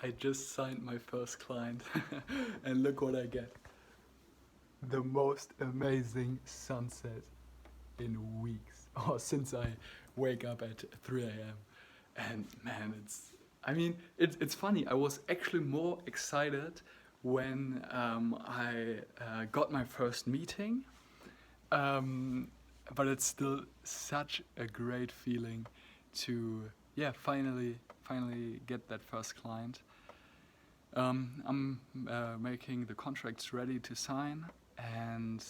I just signed my first client and look what I get. The most amazing sunset in weeks, or since I wake up at 3 a.m. And man, it's funny. I was actually more excited when I got my first meeting, um, but it's still such a great feeling to finally get that first client. I'm making the contracts ready to sign, and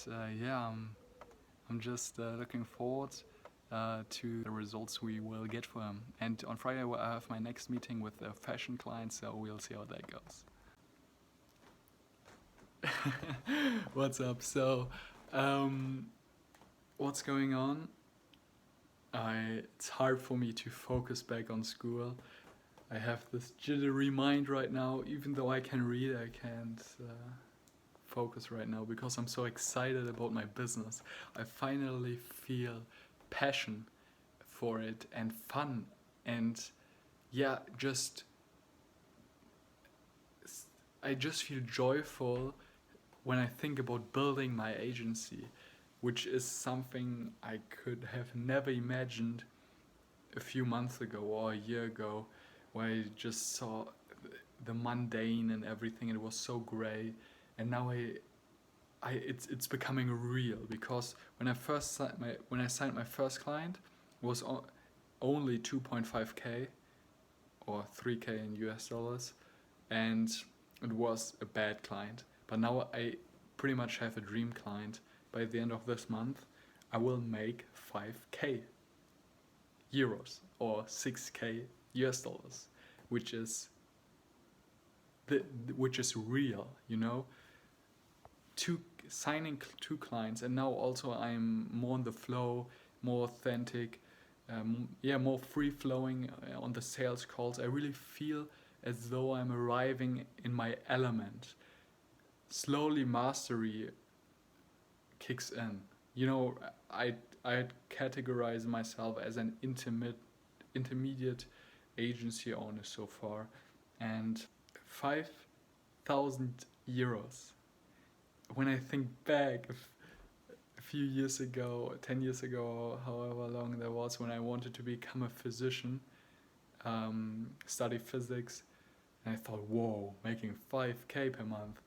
I'm just looking forward to the results we will get for him. And on Friday, I have my next meeting with a fashion client, so we'll see how that goes. What's up? So, what's going on? It's hard for me to focus back on school. I have this jittery mind right now. Even though I can read, I can't focus right now because I'm so excited about my business. I finally feel passion for it and fun, and I just feel joyful when I think about building my agency, which is something I could have never imagined a few months ago or a year ago, where I just saw the mundane and everything, and it was so gray. And now it's becoming real, because when I signed my first client, it was only 2.5k or 3k in US dollars, and it was a bad client. But now I pretty much have a dream client. By the end of this month, I will make 5k euros or 6k US dollars, which is real, you know. Signing two clients, and now also I'm more in the flow, more authentic, more free flowing on the sales calls. I really feel as though I'm arriving in my element. Slowly mastery kicks in. You know, I categorize myself as an intermediate agency owner so far, and 5,000 euros. When I think back a few years ago, 10 years ago, however long that was, when I wanted to become a physician, study physics, and I thought, whoa, making 5k per month,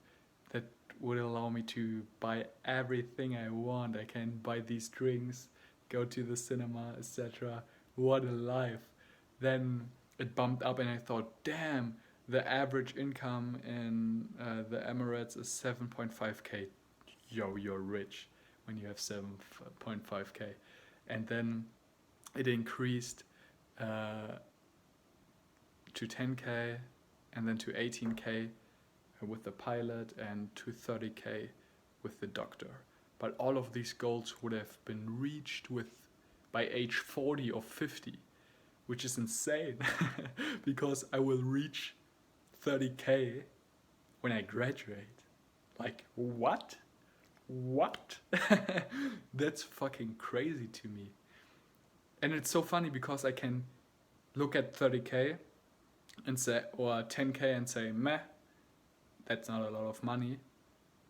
that would allow me to buy everything I want. I can buy these drinks, go to the cinema, etc. What a life. Then it bumped up and I thought, damn, the average income in the Emirates is 7.5k. Yo, you're rich when you have 7.5k. And then it increased to 10k, and then to 18k with the pilot, and to 30k with the doctor. But all of these goals would have been reached by age 40 or 50, which is insane because I will reach 30k when I graduate. Like, what? That's fucking crazy to me. And it's so funny because I can look at 30k and say, or 10k, and say, meh, that's not a lot of money,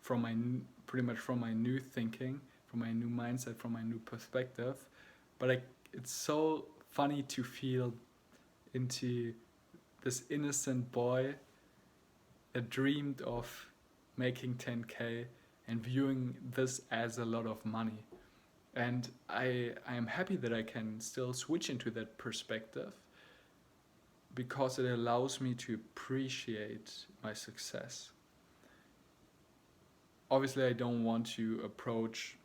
pretty much from my new thinking, from my new mindset, from my new perspective. But it's so funny to feel into this innocent boy that dreamed of making 10k and viewing this as a lot of money. And I am happy that I can still switch into that perspective, because it allows me to appreciate my success. Obviously, I don't want to approach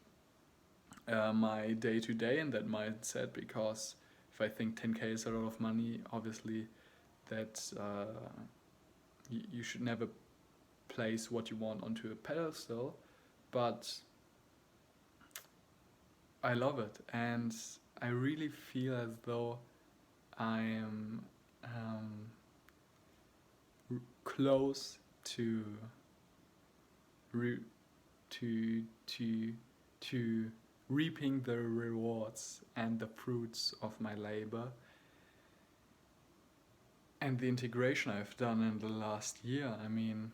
my day-to-day in that mindset, because if I think 10k is a lot of money, obviously that you should never place what you want onto a pedestal. But I love it, and I really feel as though I am close to reaping the rewards and the fruits of my labor. And the integration I've done in the last year, I mean,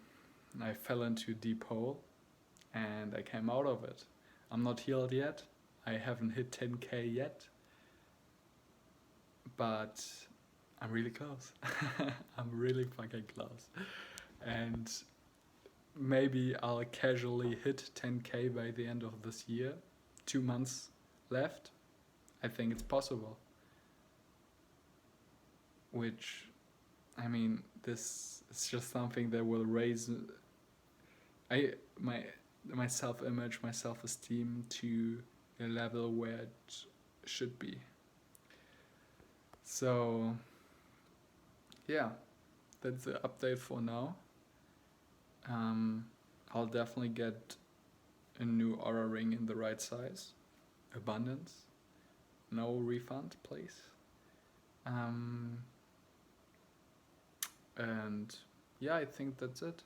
I fell into a deep hole and I came out of it. I'm not healed yet. I haven't hit 10K yet. But I'm really close. I'm really fucking close. And maybe I'll casually hit 10K by the end of this year. 2 months left. I think it's possible. Which, I mean, this is just something that will raise my self-image, my self-esteem to a level where it should be. So, yeah, that's the update for now. I'll definitely get a new Aura ring in the right size. Abundance. No refund, please. And yeah, I think that's it.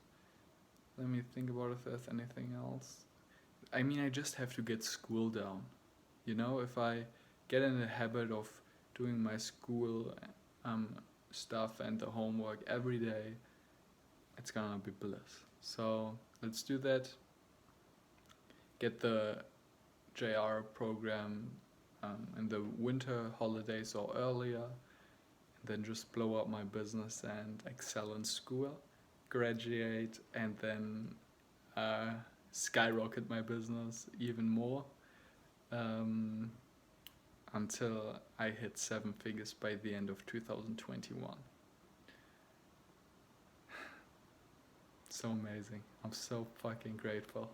Let me think about if there's anything else. I mean, I just have to get school down. You know, if I get in the habit of doing my school stuff and the homework every day, it's gonna be bliss. So let's do that. Get the JR program in the winter holidays or earlier, and then just blow up my business and excel in school, graduate, and then skyrocket my business even more until I hit 7 figures by the end of 2021. So amazing. I'm so fucking grateful.